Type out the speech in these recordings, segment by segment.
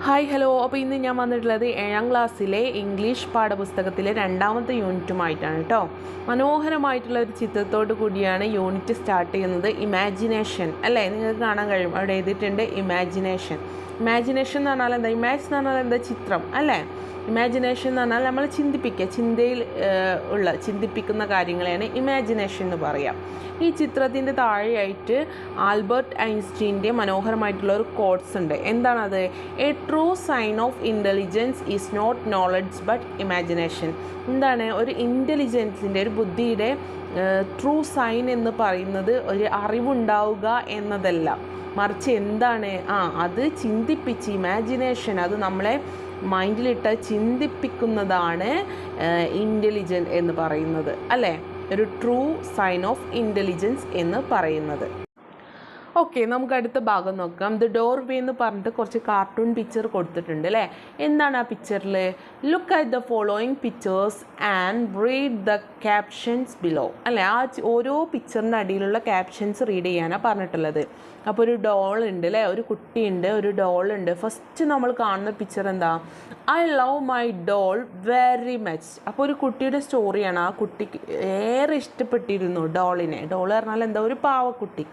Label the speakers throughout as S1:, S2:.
S1: Hi hello. അപ്പോൾ ഇന്ന് ഞാൻ വന്നിട്ടുള്ളത് 7ാം ക്ലാസ്സിലെ ഇംഗ്ലീഷ് പാഠപുസ്തകത്തിലെ 2ാമത്തെ യൂണിറ്റുമായിട്ടാണ് കേട്ടോ. മനോഹരമായിട്ടുള്ള ഒരു ചിത്രത്തോടു കൂടിയാണ് യൂണിറ്റ് സ്റ്റാർട്ട് ചെയ്യുന്നത്. ഇമാജിനേഷൻ അല്ലേ, നിങ്ങൾക്ക് കാണാൻ കഴിയും, അവിടെ എഴുതിയിട്ടുണ്ട് ഇമാജിനേഷൻ. ഇമാജിനേഷൻ എന്ന് പറഞ്ഞാൽ എന്താ? ഇമാജ് എന്ന് പറഞ്ഞാൽ എന്താ? ചിത്രം അല്ലേ. ഇമാജിനേഷൻ എന്ന് പറഞ്ഞാൽ നമ്മൾ ചിന്തിപ്പിക്കുക, ചിന്തയിൽ ചിന്തിപ്പിക്കുന്ന കാര്യങ്ങളെയാണ് ഇമാജിനേഷൻ എന്ന് പറയാം. ഈ ചിത്രത്തിൻ്റെ താഴെയായിട്ട് ആൽബർട്ട് ഐൻസ്റ്റീൻ്റെ മനോഹരമായിട്ടുള്ള ഒരു കോട്ട്സ് ഉണ്ട്. എന്താണത്? A true sign of intelligence is not knowledge but imagination. എന്താണ്? ഒരു ഇൻ്റലിജൻസിൻ്റെ, ഒരു ബുദ്ധിയുടെ ട്രൂ സൈൻ എന്ന് പറയുന്നത് ഒരു അറിവുണ്ടാവുക എന്നതല്ല, മറിച്ച് എന്താണ്? അത് ചിന്തിപ്പിച്ച്, ഇമാജിനേഷൻ, അത് നമ്മളെ മൈൻഡിലിട്ട് ചിന്തിപ്പിക്കുന്നതാണ് ഇൻ്റലിജൻറ്റ് എന്ന് പറയുന്നത് അല്ലേ, ഒരു ട്രൂ സൈൻ ഓഫ് ഇൻ്റലിജൻസ് എന്ന് പറയുന്നത്. ഓക്കെ, നമുക്ക് അടുത്ത ഭാഗം നോക്കാം. ദ ഡോർ വേ എന്ന് പറഞ്ഞിട്ട് കുറച്ച് കാർട്ടൂൺ പിക്ചർ കൊടുത്തിട്ടുണ്ട് അല്ലേ. എന്താണ് ആ പിക്ചറിൽ? Look at the following pictures and read the captions below അല്ലേ. ആ ഓരോ പിക്ചറിൻ്റെ അടിയിലുള്ള ക്യാപ്ഷൻസ് റീഡ് ചെയ്യാനാണ് പറഞ്ഞിട്ടുള്ളത്. അപ്പോൾ ഒരു ഡോൾ ഉണ്ട് അല്ലേ, ഒരു കുട്ടിയുണ്ട്, ഒരു ഡോൾ ഉണ്ട്. ഫസ്റ്റ് നമ്മൾ കാണുന്ന പിക്ചർ എന്താ? I love my doll very much. അപ്പോൾ ഒരു കുട്ടിയുടെ സ്റ്റോറിയാണ്. ആ കുട്ടിക്ക് ഏറെ ഇഷ്ടപ്പെട്ടിരുന്നു ഡോളിനെ. ഡോൾ പറഞ്ഞാൽ എന്താ? ഒരു പാവക്കുട്ടി.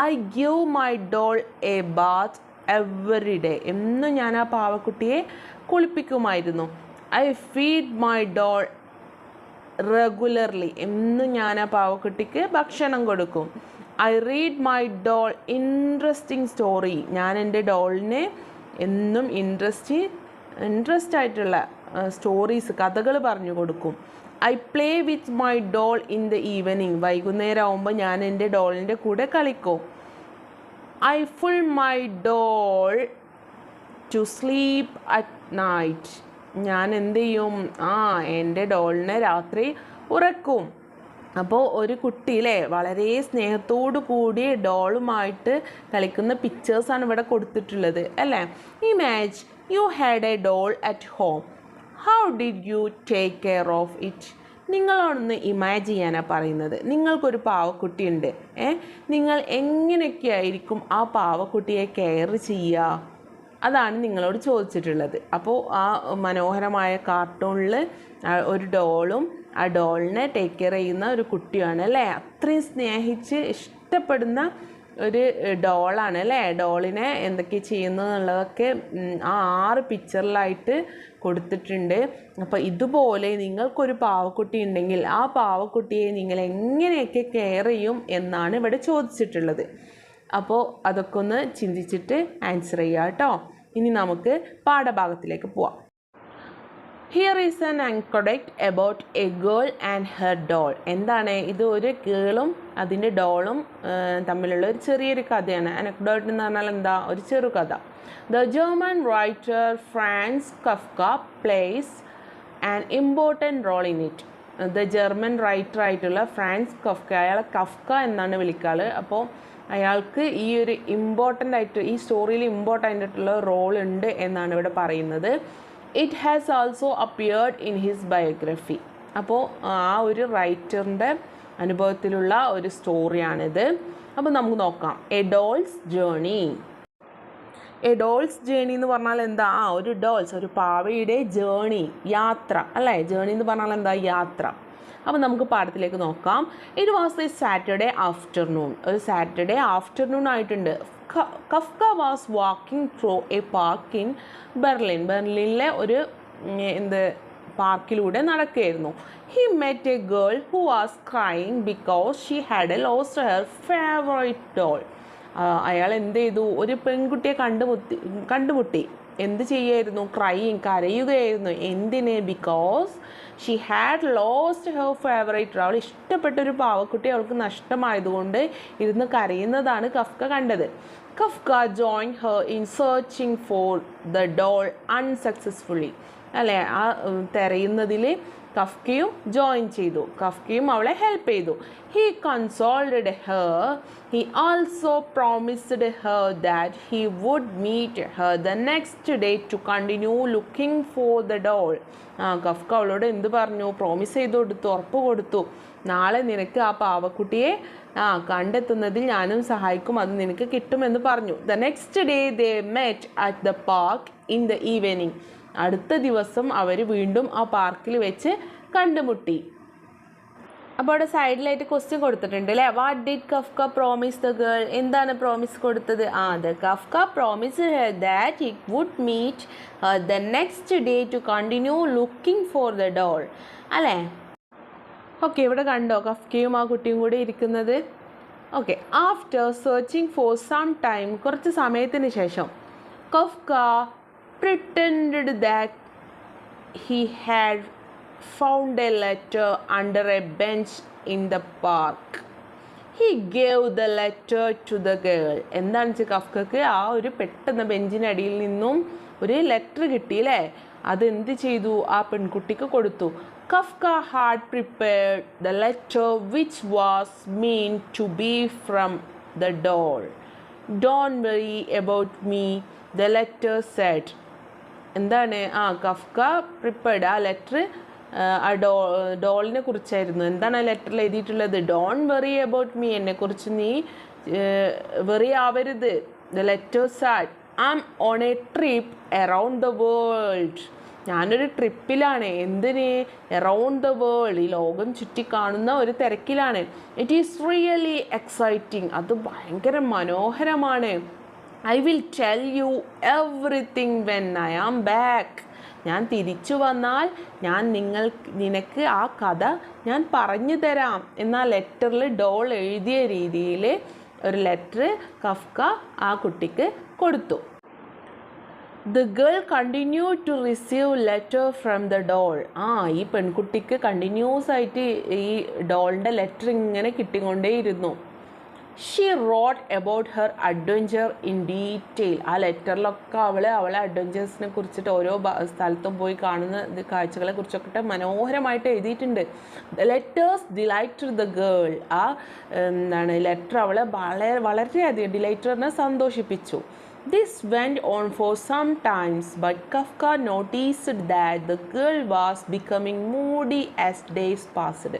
S1: I give my doll a bath every day. എന്നും ഞാൻ ആ പാവക്കുട്ടിയെ കുളിപ്പിക്കുമായിരുന്നു. I feed my doll regularly. എന്നും ഞാൻ ആ പാവക്കുട്ടിക്ക് ഭക്ഷണം കൊടുക്കും. I read my doll interesting story. ഞാൻ എൻ്റെ ഡോളിന് എന്നും ഇൻട്രസ്റ്റ് ആയിട്ടുള്ള സ്റ്റോറീസ്, കഥകൾ പറഞ്ഞു കൊടുക്കും. I play with my doll in the evening. വൈകുന്നേരം ആകുമ്പോൾ ഞാൻ എൻ്റെ ഡോളിൻ്റെ കൂടെ കളിക്കും. I full my doll to sleep at night. ഞാൻ എന്ത് ചെയ്യും? എൻ്റെ ഡോളിനെ രാത്രി ഉറക്കും. അപ്പോൾ ഒരു കുട്ടിയിലെ വളരെ സ്നേഹത്തോടു കൂടി ഡോളുമായിട്ട് കളിക്കുന്ന പിക്ചേഴ്സാണ് ഇവിടെ കൊടുത്തിട്ടുള്ളത് അല്ലേ. Imagine you had a doll at home. How did you take care of it? നിങ്ങളോടൊന്ന് ഇമാജിൻ ചെയ്യാനാണ് പറയുന്നത്. നിങ്ങൾക്കൊരു പാവക്കുട്ടിയുണ്ട്, നിങ്ങൾ എങ്ങനെയൊക്കെ ആയിരിക്കും ആ പാവക്കുട്ടിയെ കെയർ ചെയ്യുക? അതാണ് നിങ്ങളോട് ചോദിച്ചിട്ടുള്ളത്. അപ്പോൾ ആ മനോഹരമായ കാർട്ടൂണിൽ ഒരു ഡോളും ആ ഡോളിനെ ടേക്ക് കെയർ ചെയ്യുന്ന ഒരു കുട്ടിയാണ് അല്ലേ. അത്രയും സ്നേഹിച്ച് ഇഷ്ടപ്പെടുന്ന ഒരു ഡോളാണ് അല്ലേ. ഡോളിനെ എന്തൊക്കെ ചെയ്യുന്നു എന്നുള്ളതൊക്കെ ആ 6 പിക്ചറിലായിട്ട് കൊടുത്തിട്ടുണ്ട്. അപ്പോൾ ഇതുപോലെ നിങ്ങൾക്കൊരു പാവക്കുട്ടി ഉണ്ടെങ്കിൽ ആ പാവക്കുട്ടിയെ നിങ്ങൾ എങ്ങനെയൊക്കെ കെയർ ചെയ്യും എന്നാണ് ഇവിടെ ചോദിച്ചിട്ടുള്ളത്. അപ്പോൾ അതൊക്കെ ഒന്ന് ചിന്തിച്ചിട്ട് ആൻസർ ചെയ്യുക കേട്ടോ. ഇനി നമുക്ക് പാഠഭാഗത്തിലേക്ക് പോവാം. Here is an anecdote about a girl and her doll. എന്താണ് ഇത്? ഒരു ഗേളും അതിൻ്റെ ഡോളും തമ്മിലുള്ള ഒരു ചെറിയൊരു കഥയാണ്. അനക്ഡോട്ട് എന്ന് പറഞ്ഞാൽ എന്താ? ഒരു ചെറു കഥ. The German writer Franz Kafka plays an important role in it. The German writer ആയിട്ടുള്ള ഫ്രാൻസ് കഫ്ക, അയാളെ കഫ്ക എന്നാണ് വിളിക്കാറ്. അപ്പോൾ അയാൾക്ക് ഈ ഒരു ഇമ്പോർട്ടൻ്റ് ആയിട്ട്, ഈ സ്റ്റോറിയിൽ ഇമ്പോർട്ടൻ്റ് ആയിട്ടുള്ള റോൾ ഉണ്ട് എന്നാണ് ഇവിടെ പറയുന്നത്. It has also appeared in his biography. അപ്പോൾ ആ ഒരു റൈറ്ററിൻ്റെ അനുഭവത്തിലുള്ള ഒരു സ്റ്റോറിയാണിത്. അപ്പോൾ നമുക്ക് നോക്കാം. A dolls journey. A dolls journey എന്ന് പറഞ്ഞാൽ എന്താ? ഒരു ഡോൾസ്, ഒരു പാവയുടെ ജേണി, യാത്ര അല്ലേ. ജേണി എന്ന് പറഞ്ഞാൽ എന്താ? യാത്ര. അപ്പോൾ നമുക്ക് പാഠത്തിലേക്ക് നോക്കാം. It was a Saturday afternoon. ഒരു സാറ്റർഡേ ആഫ്റ്റർനൂൺ ആയിട്ടുണ്ട്. Kafka was walking through a park in Berlin. ബെർലിനിലെ ഒരു പാർക്കിലൂടെ നടക്കുകയായിരുന്നു. He met a girl who was crying because she had lost her favourite doll. അയാൾ എന്ത് ചെയ്തു? ഒരു പെൺകുട്ടിയെ കണ്ടുമുട്ടി. എന്ത് ചെയ്യായിരുന്നു? കരയുകയായിരുന്നു. എന്തിന്? Because she had lost her favourite. അവൾ ഇഷ്ടപ്പെട്ടൊരു പാവക്കുട്ടി അവൾക്ക് നഷ്ടമായതുകൊണ്ട് ഇരുന്ന് കരയുന്നതാണ് കഫ്ക കണ്ടത്. Kafka join her in searching for the doll unsuccessfully അല്ലേ. ആ തിരയുന്നതിൽ കഫ്കയും ജോയിൻ ചെയ്തു. കഫ്കയും അവളെ ഹെൽപ്പ് ചെയ്തു. He consoled her. He also promised her that he would meet her the next day to continue looking for the doll. Kafka അവളോട് എന്ത് പറഞ്ഞു? Promise ചെയ്ത് കൊടുത്തു, ഉറപ്പ് കൊടുത്തു. നാളെ നിനക്ക് ആ പാവക്കുട്ടിയെ കണ്ടെത്തുന്നതിൽ ഞാനും സഹായിക്കും, അത് നിനക്ക് കിട്ടുമെന്ന് പറഞ്ഞു. The next day they met at the park in the evening. അടുത്ത ദിവസം അവർ വീണ്ടും ആ പാർക്കിൽ വെച്ച് കണ്ടുമുട്ടി. അപ്പോൾ അവിടെ സൈഡിലായിട്ട് ക്വസ്റ്റ്യൻ കൊടുത്തിട്ടുണ്ട് അല്ലേ. What did Kafka promise the girl? എന്താണ് പ്രോമിസ് കൊടുത്തത്? The Kafka promise her that he would meet the next day to continue looking for the doll അല്ലേ. ഓക്കെ, ഇവിടെ കണ്ടോ കഫ്കയും ആ കുട്ടിയും കൂടി ഇരിക്കുന്നത്. Okay, after searching for some time, കുറച്ച് സമയത്തിന് ശേഷം, Kafka pretended that he had found a letter under a bench in the park. He gave the letter to the girl. എന്താണ് വെച്ചാൽ കഫ്കക്ക് ആ ഒരു പെട്ടെന്ന് ബെഞ്ചിനടിയിൽ നിന്നും ഒരു ലെറ്റർ കിട്ടിയില്ലേ, അതെന്ത് ചെയ്തു, ആ പെൺകുട്ടിക്ക് കൊടുത്തു. Kafka had prepared the letter which was meant to be from the doll. Don't worry about me, the letter said. എന്താണ് കഫ്ക പ്രിപ്പയർഡ് ആ ലെറ്റർ ആ ഡോളിനെ കുറിച്ചായിരുന്നു. എന്താണ് ആ ലെറ്ററിൽ എഴുതിയിട്ടുള്ളത്? ഡോണ്ട് വെറി അബൌട്ട് മീ, എന്നെക്കുറിച്ച് നീ വെറി ആവരുത്. The letter said I am on a trip around the world. ഞാനൊരു ട്രിപ്പിലാണ്. എന്തിന്? അറൗണ്ട് ദ വേൾഡ്, ഈ ലോകം ചുറ്റിക്കാണുന്ന ഒരു തിരക്കിലാണ്. ഇറ്റ് ഈസ് റിയലി എക്സൈറ്റിംഗ്, അത് ഭയങ്കര മനോഹരമാണ്. I will tell you everything when I am back. ഞാൻ തിരിച്ചു വന്നാൽ നിനക്ക് ആ കഥ ഞാൻ പറഞ്ഞു തരാം. എന്നാൽ ലെറ്ററിൽ ഡോൾ എഴുതിയ രീതിയിൽ ഒരു ലെറ്റർ കഫ്ക ആ കുട്ടിക്ക് കൊടുത്തു. The girl continued to receive letter from the doll. ഈ പെൺകുട്ടിക്ക് കണ്ടിന്യൂസ് ആയിട്ട് ഈ ഡോളിൻ്റെ ലെറ്റർ ഇങ്ങനെ കിട്ടിക്കൊണ്ടേയിരുന്നു. She wrote about her adventure in detail. ആ ലെറ്ററിലൊക്കെ അവളെ അഡ്വഞ്ചേഴ്സിനെ കുറിച്ചിട്ട് ഓരോ സ്ഥലത്തും പോയി കാണുന്ന കാഴ്ചകളെ കുറിച്ചൊക്കെ മനോഹരമായിട്ട് എഴുതിയിട്ടുണ്ട്. The letters delighted the girl. Letter അവളെ വളരെയധികം ഡിലൈറ്ററിനെ സന്തോഷിപ്പിച്ചു. This went on for some times, but Kafka noticed that the girl was becoming moody as days passed.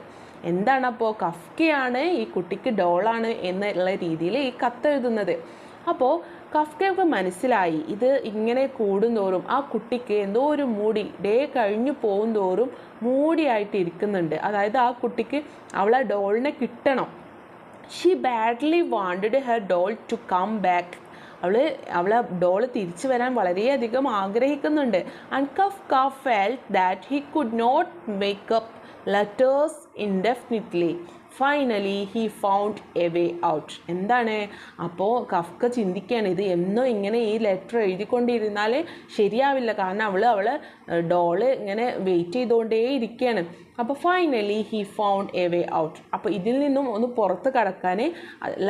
S1: എന്താണ് അപ്പോൾ കഫ്കയാണ് ഈ കുട്ടിക്ക് ഡോളാണ് എന്നുള്ള രീതിയിൽ ഈ കത്തെഴുതുന്നത്. അപ്പോൾ കഫ്കയൊക്കെ മനസ്സിലായി ഇത് ഇങ്ങനെ കൂടുന്തോറും ആ കുട്ടിക്ക് എന്തോ ഒരു മൂടി ഡേ കഴിഞ്ഞു പോകും തോറും മൂടിയായിട്ട് ഇരിക്കുന്നുണ്ട്. അതായത് ആ കുട്ടിക്ക് അവളെ ഡോളിനെ കിട്ടണം. She badly wanted her doll to come back. അവളെ ഡോള് തിരിച്ചു വരാൻ വളരെയധികം ആഗ്രഹിക്കുന്നുണ്ട്. And Kafka felt that he could not make up letters indefinitely. Finally he found a way out. എന്താണ് അപ്പോൾ കഫ്ക ചിന്തിക്കുകയാണ്, ഇത് എന്നോ ഇങ്ങനെ ഈ ലെറ്റർ എഴുതിക്കൊണ്ടിരുന്നാൽ ശരിയാവില്ല, കാരണം അവളെ ഡോള് ഇങ്ങനെ വെയിറ്റ് ചെയ്തുകൊണ്ടേ ഇരിക്കുകയാണ്. അപ്പോൾ finally he found a way out. അപ്പോൾ ഇതിൽ നിന്നും ഒന്ന് പുറത്ത് കടക്കാൻ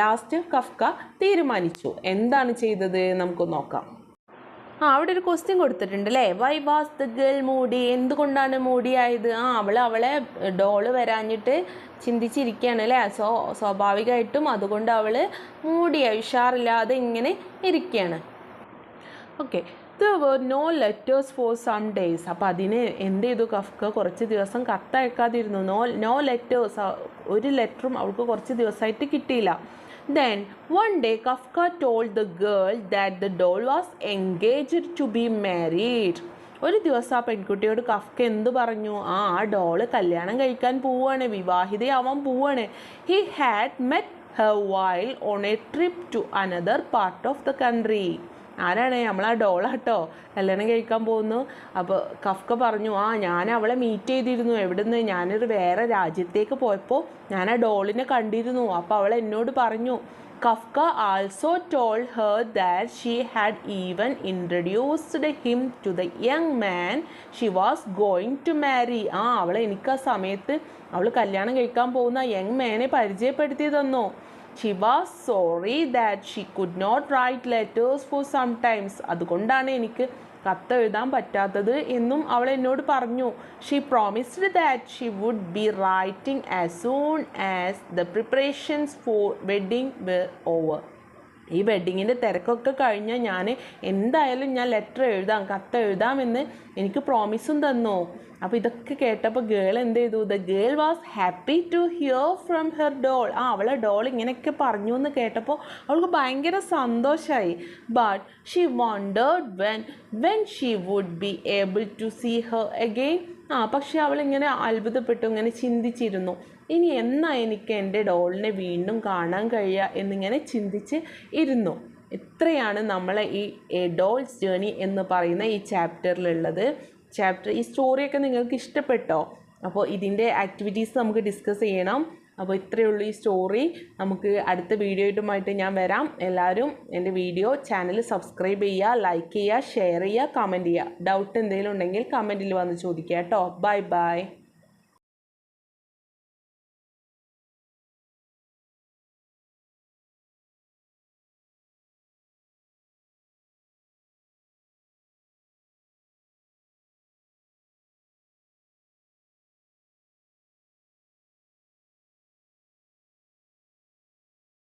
S1: ലാസ്റ്റ് കഫ്ക തീരുമാനിച്ചു. എന്താണ് ചെയ്തത് നമുക്ക് നോക്കാം. അവിടെ ഒരു ക്വസ്റ്റ്യൻ കൊടുത്തിട്ടുണ്ട് അല്ലേ. Why was the girl Moody? എന്തുകൊണ്ടാണ് മൂഡിയായത്? അവളെ ഡോള് വരാഞ്ഞിട്ട് ചിന്തിച്ചിരിക്കുകയാണ് അല്ലേ. സ്വാഭാവികമായിട്ടും അതുകൊണ്ട് അവൾ മൂഡിയായി, ഉഷാറില്ലാതെ ഇങ്ങനെ ഇരിക്കുകയാണ്. Okay, there were no letters for some days. അപ്പോൾ അതിന് എന്ത് ചെയ്തു കഫ്ക? കുറച്ച് ദിവസം കത്തയക്കാതിരുന്നു. നോ ലെറ്റേഴ്സ്, ഒരു ലെറ്ററും അവൾക്ക് കുറച്ച് ദിവസമായിട്ട് കിട്ടിയില്ല. Then one day Kafka told the girl that the doll was engaged to be married. ഒരു ദിവസം ആ പെൺകുട്ടിയോട് കഫ്ക എന്ത് പറഞ്ഞു? ആ ഡോള് കല്യാണം കഴിക്കാൻ പോവുകയാണ്, വിവാഹിതയാവാൻ പോവുകയാണ്. He had met her while on a trip to another part of the country. ആരാണ്? നമ്മളാ ഡോളാട്ടോ കല്യാണം കഴിക്കാൻ പോകുന്നു. അപ്പോൾ കഫ്ക പറഞ്ഞു, ഞാൻ അവളെ മീറ്റ് ചെയ്തിരുന്നു. എവിടുന്ന്? ഞാനൊരു വേറെ രാജ്യത്തേക്ക് പോയപ്പോൾ ഞാൻ ആ ഡോളിനെ കണ്ടിരുന്നു. അപ്പോൾ അവൾ എന്നോട് പറഞ്ഞു. Kafka also told her that she had even introduced him to the young man she was going to marry. അവളെ എനിക്ക് ആ സമയത്ത് അവൾ കല്യാണം കഴിക്കാൻ പോകുന്ന യങ് മാനെ പരിചയപ്പെടുത്തി തന്നു. She was sorry that she could not write letters for some times. അതുകൊണ്ടാണ് എനിക്ക് കത്തെഴുതാൻ പറ്റാത്തത് എന്നും അവൾ എന്നോട് പറഞ്ഞു. She promised that she would be writing as soon as the preparations for wedding were over. ഈ വെഡ്ഡിങ്ങിൻ്റെ തിരക്കൊക്കെ കഴിഞ്ഞാൽ ഞാൻ എന്തായാലും ഞാൻ ലെറ്റർ എഴുതാം, കത്ത് എഴുതാമെന്ന് എനിക്ക് പ്രോമിസും തന്നു. അപ്പോൾ ഇതൊക്കെ കേട്ടപ്പോൾ ഗേൾ എന്ത് ചെയ്തു? The girl was happy to hear from her doll. അവളെ ഡോൾ ഇങ്ങനെയൊക്കെ പറഞ്ഞു എന്ന് കേട്ടപ്പോൾ അവൾക്ക് ഭയങ്കര സന്തോഷമായി. But she wondered when she would be able to see her again. പക്ഷെ അവളിങ്ങനെ അത്ഭുതപ്പെട്ടു, ഇങ്ങനെ ചിന്തിച്ചിരുന്നു, ഇനി എന്നാ എനിക്ക് എൻ്റെ ഡോളിനെ വീണ്ടും കാണാൻ കഴിയുക എന്നിങ്ങനെ ചിന്തിച്ച് ഇരുന്നു. ഇത്രയാണ് നമ്മളെ ഈ ഡോൾസ് ജേണി എന്ന് പറയുന്ന ഈ ചാപ്റ്ററിലുള്ളത്. ഈ സ്റ്റോറിയൊക്കെ നിങ്ങൾക്ക് ഇഷ്ടപ്പെട്ടോ? അപ്പോൾ ഇതിൻ്റെ ആക്ടിവിറ്റീസ് നമുക്ക് ഡിസ്കസ് ചെയ്യണം. അപ്പോൾ ഇത്രയേ ഉള്ളൂ ഈ സ്റ്റോറി. നമുക്ക് അടുത്ത വീഡിയോയുമായിട്ട് ഞാൻ വരാം. എല്ലാവരും എൻ്റെ ചാനൽ സബ്സ്ക്രൈബ് ചെയ്യുക, ലൈക്ക് ചെയ്യുക, ഷെയർ ചെയ്യുക, കമൻറ്റ് ചെയ്യുക. ഡൗട്ട് എന്തെങ്കിലും ഉണ്ടെങ്കിൽ കമൻറ്റിൽ വന്ന് ചോദിക്കുക കേട്ടോ. Bye bye.